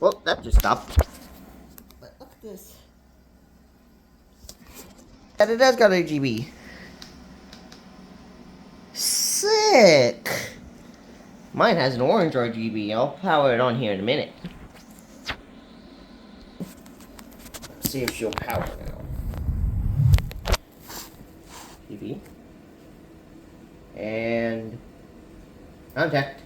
Well, that just stopped. But look at this. And it has got RGB. Sick! Mine has an orange RGB. I'll power it on here in a minute. Let's see if she'll power now. TV. And contact.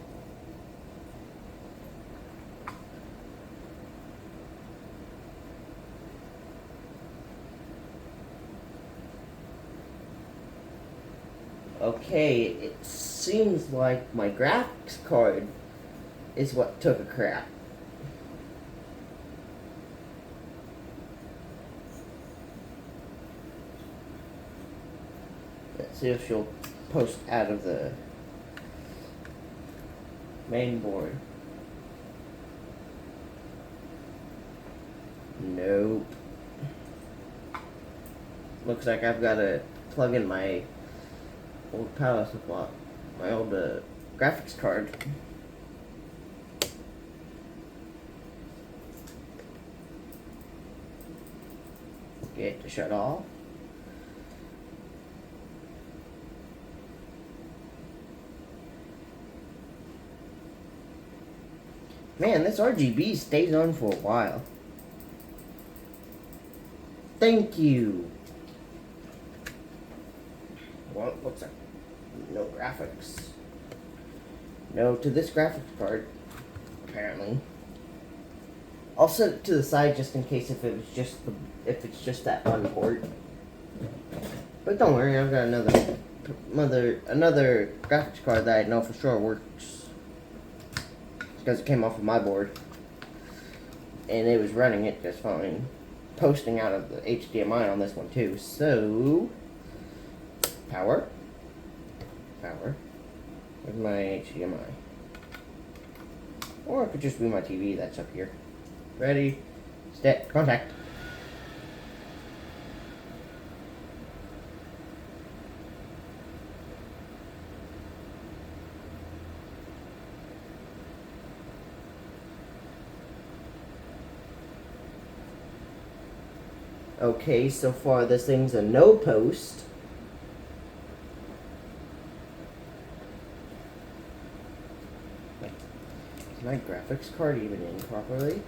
Okay, it seems like my graphics card is what took a crap. Let's see if she'll post out of the main board. Nope. Looks like I've got to plug in my old power supply, my old graphics card. Get it to shut off. Man, this RGB stays on for a while. Thank you. Well, it looks like no graphics. No to this graphics card, apparently. I'll set it to the side just in case if it's just that one port. But don't worry, I've got another graphics card that I know for sure works. Because it came off of my board. And it was running it just fine. Posting out of the HDMI on this one too. So, power. Where's my HDMI? Or it could just be my TV that's up here. Ready, set, contact. Okay, so far this thing's a no post. Is my graphics card even in properly?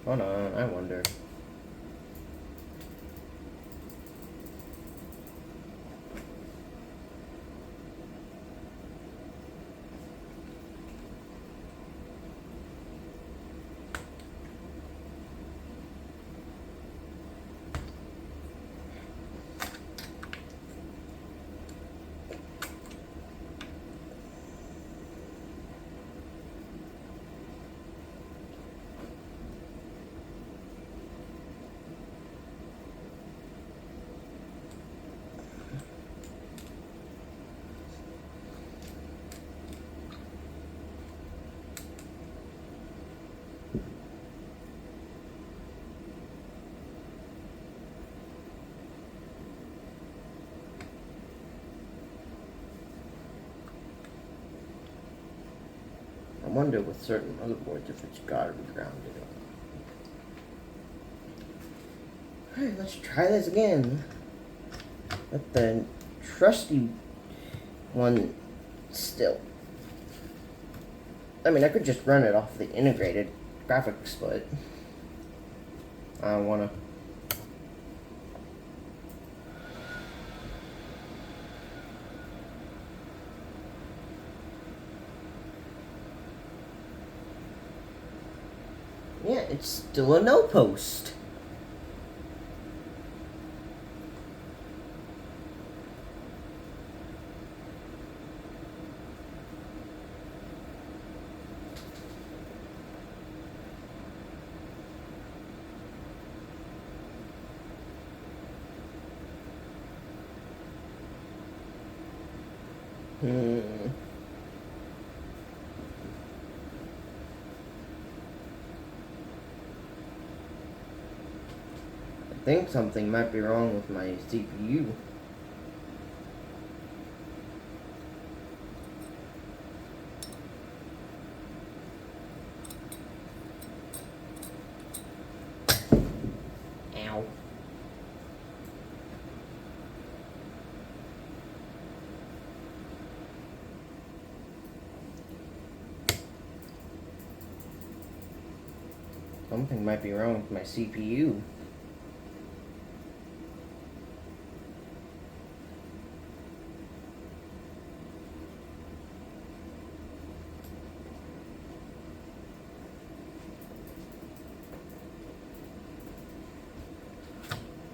Hold on, I wonder. I wonder with certain motherboards if it's gotta be grounded. Alright, let's try this again. But the trusty one still. I mean, I could just run it off the integrated graphics, but I don't wanna. Yeah, it's still a no post. think something might be wrong with my CPU. Ow. Something might be wrong with my CPU.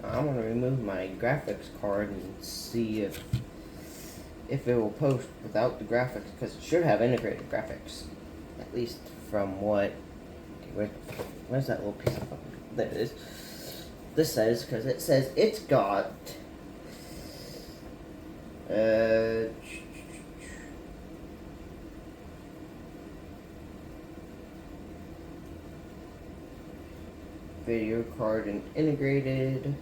I'm gonna remove my graphics card and see if it will post without the graphics, because it should have integrated graphics, at least from what. Where's that little piece of fucking? There it is. This says, because it says it's got video card and integrated.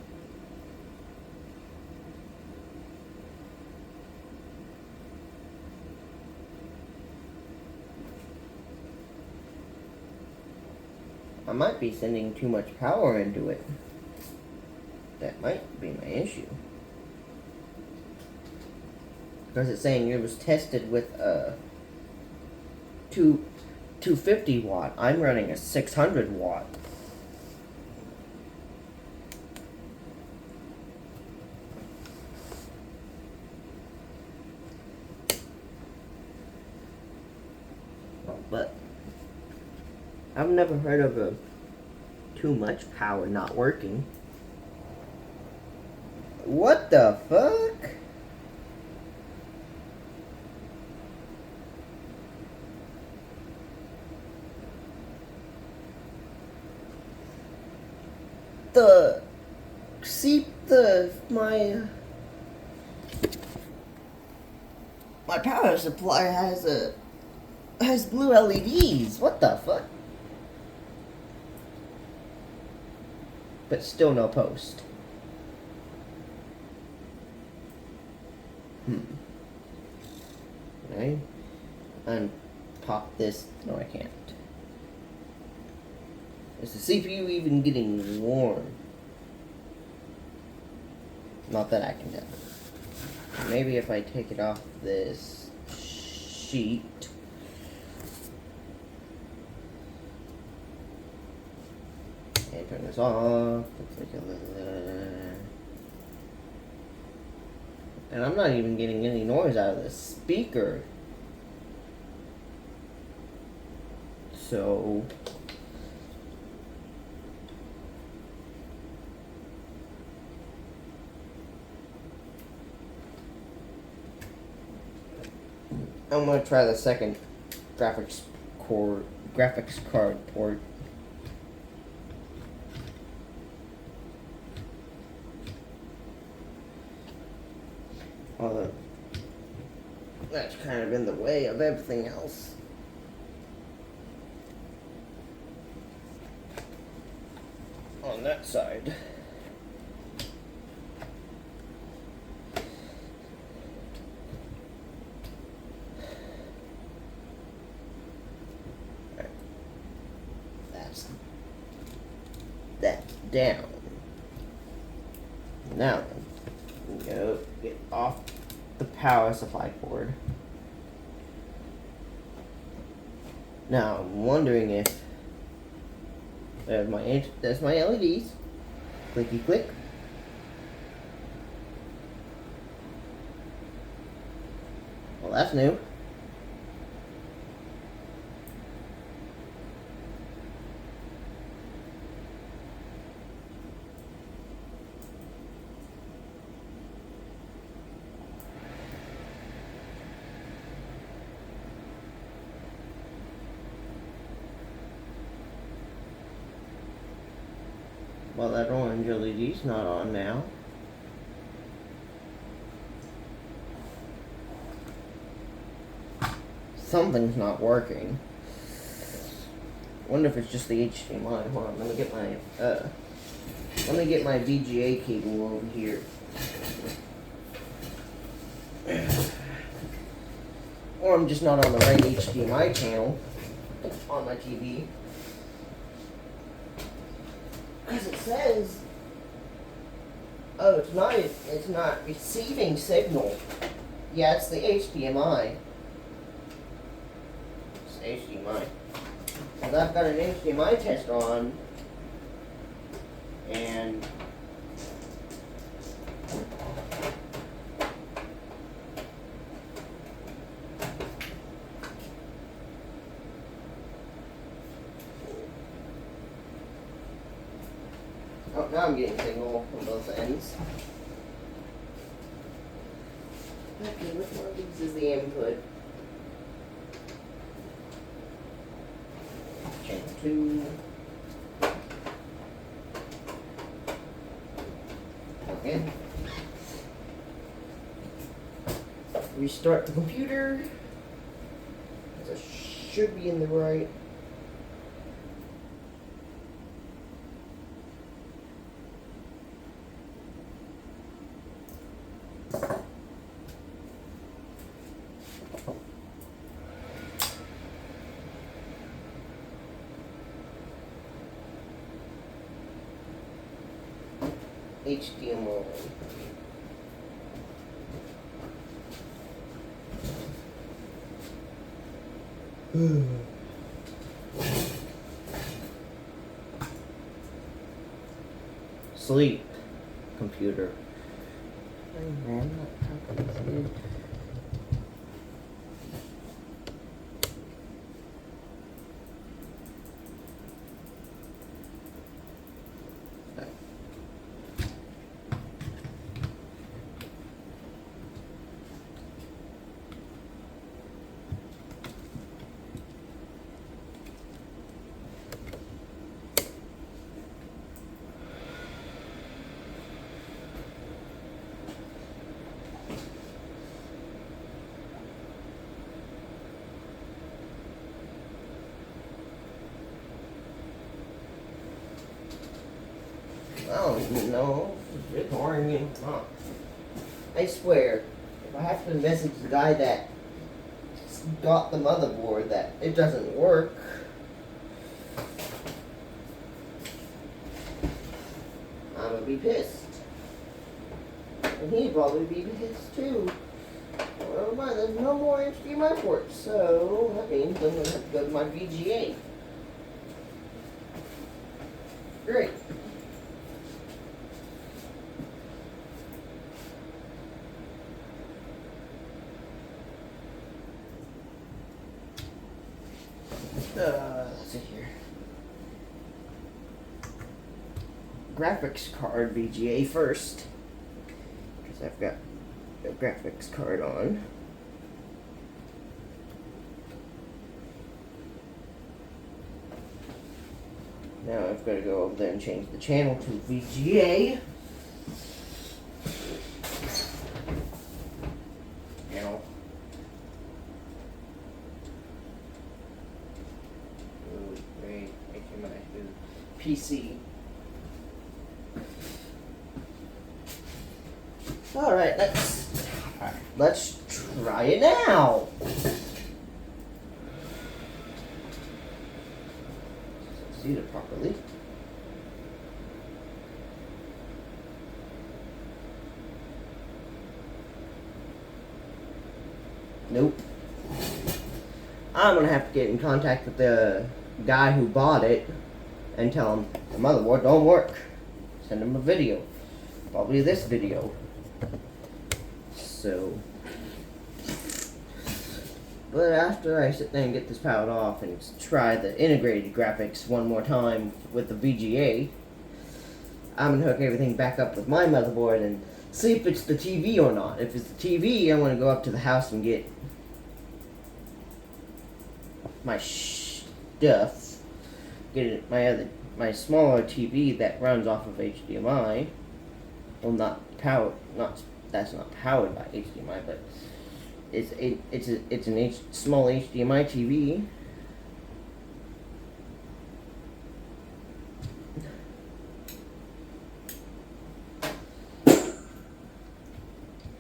I might be sending too much power into it. That might be my issue. Because it's saying it was tested with a 250 watt. I'm running a 600 watt. But I've never heard of a too much power not working. What the fuck? My power supply has blue LEDs. What the fuck? But still no post. Right? And pop this. No, I can't. Is the CPU even getting warm? Not that I can tell. Maybe if I take it off this sheet. And turn this off. And I'm not even getting any noise out of the speaker. So I'm gonna try the second graphics card port. Although that's kind of in the way of everything else. On that side. That's down. Now go get off the power supply cord. Now I'm wondering if there's my LEDs. Clicky click. Well, that's new. Well, that orange LED's not on now. Something's not working. Wonder if it's just the HDMI. Hold on, let me get my Let me get my VGA cable over here. Or I'm just not on the right HDMI channel on my TV. Because it says, oh, it's not receiving signal. Yeah, it's the HDMI. It's HDMI. Because I've got an HDMI tester on, and oh, now I'm getting signal from both ends. Okay, which one of these is the input? Channel 2. Okay. Restart the computer. It should be in the right. HDMI. Sleep, computer. I ran that complicated. I don't even know if it's ignoring me or not. I swear, if I have to message the guy that got the motherboard that it doesn't work, I'm gonna be pissed. And he'd probably be pissed too. Well, never mind, there's no more HDMI ports, so that means I'm gonna have to go to my VGA. Great. Let's see here. Graphics card VGA first, because I've got a graphics card on. Now I've got to go over there and change the channel to VGA. Channel. Wait, HDMI to PC. Alright, let's try it now. See it properly. Nope. I'm gonna have to get in contact with the guy who bought it and tell him the motherboard don't work. Send him a video. Probably this video. So, but after I sit there and get this powered off and try the integrated graphics one more time with the VGA, I'm gonna hook everything back up with my motherboard and see if it's the TV or not. If it's the TV, I'm gonna go up to the house and get my stuff, get it, my smaller TV that runs off of HDMI. Well, that's not powered by HDMI, but it's a small HDMI TV